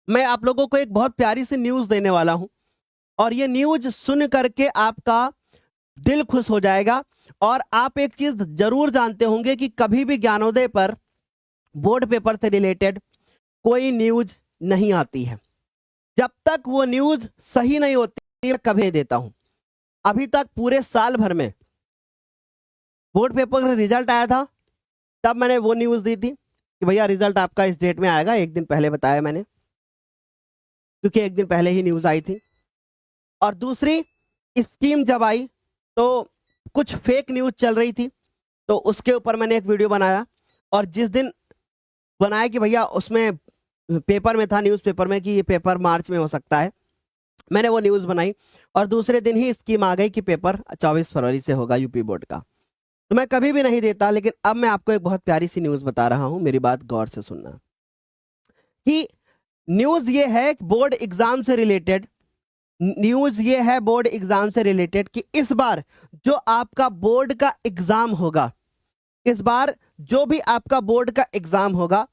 मैं आप लोगों को एक बहुत प्यारी सी न्यूज देने वाला हूं और ये न्यूज सुन करके आपका दिल खुश हो जाएगा। और आप एक चीज जरूर जानते होंगे कि कभी भी ज्ञानोदय पर बोर्ड पेपर से रिलेटेड कोई न्यूज नहीं आती है जब तक वो न्यूज सही नहीं होती। मैं कभी नहीं देता हूं। अभी तक पूरे साल भर में बोर्ड पेपर का रिजल्ट आया था तब मैंने वो न्यूज दी थी कि भैया रिजल्ट आपका इस डेट में आएगा, एक दिन पहले बताया मैंने, क्योंकि एक दिन पहले ही न्यूज आई थी। और दूसरी स्कीम जब आई तो कुछ फेक न्यूज चल रही थी, तो उसके ऊपर मैंने एक वीडियो बनाया। और जिस दिन बनाया कि भैया उसमें पेपर में था, न्यूज़पेपर में, कि ये पेपर मार्च में हो सकता है, मैंने वो न्यूज़ बनाई और दूसरे दिन ही स्कीम आ गई कि पेपर 24 फरवरी से होगा यूपी बोर्ड का। तो मैं कभी भी नहीं देता, लेकिन अब मैं आपको एक बहुत प्यारी सी न्यूज़ बता रहा हूं, मेरी बात गौर से सुनना। कि न्यूज़ ये है बोर्ड एग्जाम से रिलेटेड, न्यूज़ ये है बोर्ड एग्जाम से रिलेटेड कि इस बार जो आपका बोर्ड का एग्जाम होगा, इस बार जो भी आपका बोर्ड का एग्जाम होगा,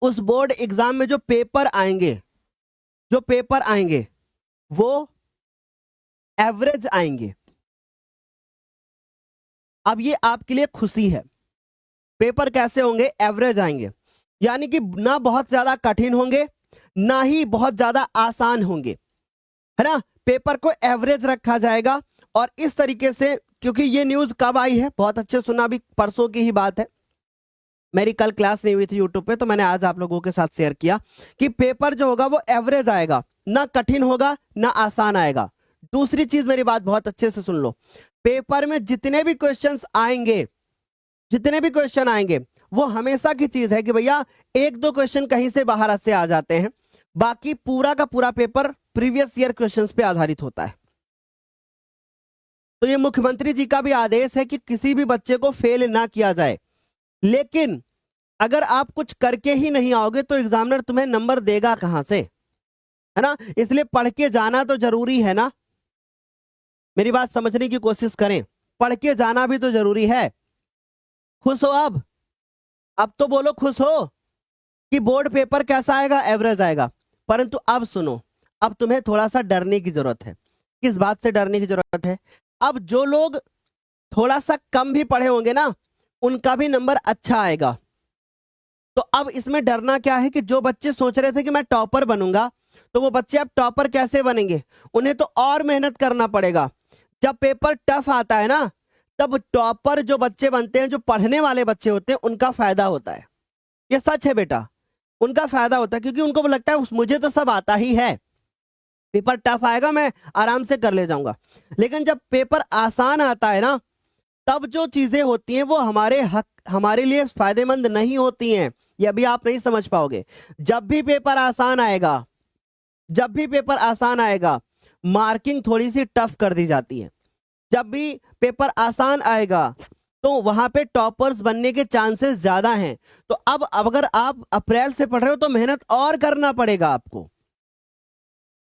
उस बोर्ड एग्जाम में जो पेपर आएंगे, जो पेपर आएंगे वो एवरेज आएंगे। अब ये आपके लिए खुशी है। पेपर कैसे होंगे? एवरेज आएंगे, यानी कि ना बहुत ज्यादा कठिन होंगे ना ही बहुत ज्यादा आसान होंगे, है ना। पेपर को एवरेज रखा जाएगा। और इस तरीके से, क्योंकि ये न्यूज कब आई है, बहुत अच्छे सुना, अभी परसों की ही बात है, मेरी कल क्लास नहीं हुई थी यूट्यूब पे, तो मैंने आज आप लोगों के साथ शेयर किया कि पेपर जो होगा वो एवरेज आएगा, ना कठिन होगा ना आसान आएगा। दूसरी चीज, मेरी बात बहुत अच्छे से सुन लो, पेपर में जितने भी क्वेश्चंस आएंगे, जितने भी क्वेश्चन आएंगे, वो हमेशा की चीज है कि भैया एक दो क्वेश्चन कहीं से बाहर से आ जाते हैं, बाकी पूरा का पूरा पेपर प्रीवियस ईयर क्वेश्चंस पे आधारित होता है। तो ये मुख्यमंत्री जी का भी आदेश है कि किसी भी बच्चे को फेल ना किया जाए, लेकिन अगर आप कुछ करके ही नहीं आओगे तो एग्जामिनर तुम्हें नंबर देगा कहां से, है ना। इसलिए पढ़ के जाना तो जरूरी है ना, मेरी बात समझने की कोशिश करें, पढ़ के जाना भी तो जरूरी है। खुश हो अब तो बोलो खुश हो कि बोर्ड पेपर कैसा आएगा? एवरेज आएगा। परंतु अब सुनो, अब तुम्हें थोड़ा सा डरने की जरूरत है। किस बात से डरने की जरूरत है? अब जो लोग थोड़ा सा कम भी पढ़े होंगे ना, उनका भी नंबर अच्छा आएगा। तो अब इसमें डरना क्या है कि जो बच्चे सोच रहे थे कि मैं टॉपर बनूंगा, तो वो बच्चे अब टॉपर कैसे बनेंगे? उन्हें तो और मेहनत करना पड़ेगा। जब पेपर टफ आता है ना, तब टॉपर जो बच्चे बनते हैं, जो पढ़ने वाले बच्चे होते हैं, उनका फायदा होता है। ये सच है बेटा, उनका फायदा होता है, क्योंकि उनको लगता है मुझे तो सब आता ही है, पेपर टफ आएगा मैं आराम से कर ले जाऊंगा। लेकिन जब पेपर आसान आता है ना, तब जो चीजें होती हैं वो हमारे लिए फायदेमंद नहीं होती हैं। ये अभी आप नहीं समझ पाओगे। जब भी पेपर आसान आएगा, जब भी पेपर आसान आएगा, मार्किंग थोड़ी सी टफ कर दी जाती है। जब भी पेपर आसान आएगा तो वहां पे टॉपर्स बनने के चांसेस ज्यादा हैं। तो अब अगर आप अप्रैल से पढ़ रहे हो तो मेहनत और करना पड़ेगा आपको,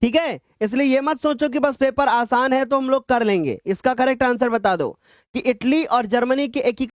ठीक है। इसलिए ये मत सोचो कि बस पेपर आसान है तो हम लोग कर लेंगे। इसका करेक्ट आंसर बता दो कि इटली और जर्मनी के एक ही